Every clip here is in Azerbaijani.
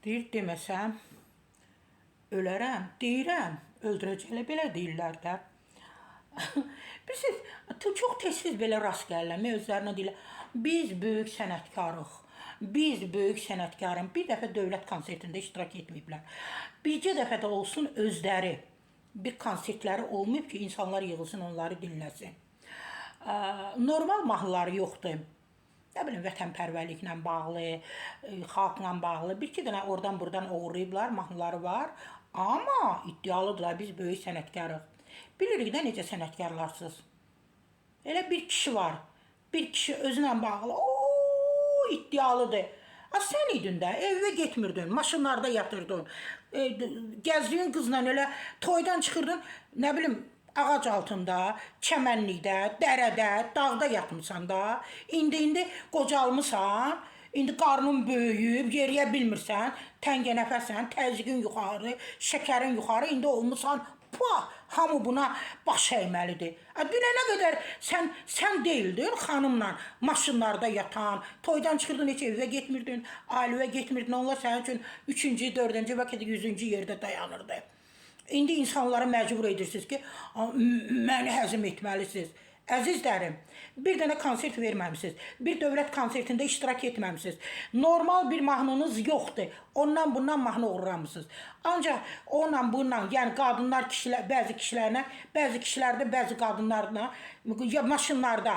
Deyir, deməsəm, ölərəm, deyirəm, öldürəcəklər, belə deyirlər də. Bilirsiniz, çox tez-tez belə rast gəlirlər, özlərinə deyirlər, biz böyük sənətkarıq, biz böyük sənətkarım. Bir dəfə dövlət konsertində iştirak etməyiblər. Bircə dəfə də olsun özləri bir konsertləri olmayıb ki, insanlar yığılsın, onları dinləsin. Normal mahnıları yoxdur. Nə bilim, vətənpərvərliklə bağlı, xalqla bağlı, bir-iki dənə oradan-buradan uğrayıblar, mahnıları var. Amma iddialıdırlar, biz böyük sənətkarıq. Bilirik də necə sənətkarlarsınız. Elə bir kişi var, bir kişi özünlə bağlı, iddialıdır. Sən idin də, evə getmirdin, maşınlarda yatırdın, gəzdiyin qızla elə toydan çıxırdın, nə bilim, ağac altında, çəmənlikdə, dərədə, dağda yatmışsan da. İndi qocalmısan, indi qarnın böyüyüb, yeriyə bilmirsən, təngənəfəsən, təzyiqin yuxarı, şəkərin yuxarı, indi olmuşsan, hamı buna baş əyməlidir. Dünənə qədər sən deyildin xanımla maşınlarda yatan, toydan çıxırdın, heç evə getmirdin, ailəyə getmirdin, onlar sənin üçün 3-cü, 4-cü və 100-cü yerdə dayanırdı. İndi insanlara məcbur edirsiniz ki, məni həzm etməlisiniz. Əzizlərim, bir dənə konsert verməmisiniz, bir dövlət konsertində iştirak etməmisiniz, normal bir mahnınız yoxdur, ondan bundan mahnı uğurlamışsınız. Ancaq onunla bundan, yəni qadınlar, bəzi kişilərdə, bəzi qadınlarla, maşınlarda,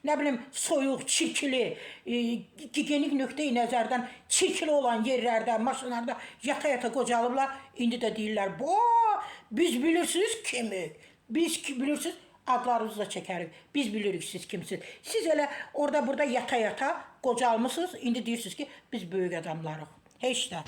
nə bilim, soyuq, çirkili, gigiyenik nöqteyi nəzərdən çirkili olan yerlərdə, maşınlarda yata-yata qocalıblar. İndi də deyirlər, biz bilirsiniz kimi, biz bilirsiniz, adlarınızı da çəkərik, biz bilirik siz kimsiniz. Siz elə orada burada yata-yata qocalmışsınız, indi deyirsiniz ki, biz böyük adamlarıq. Heç də.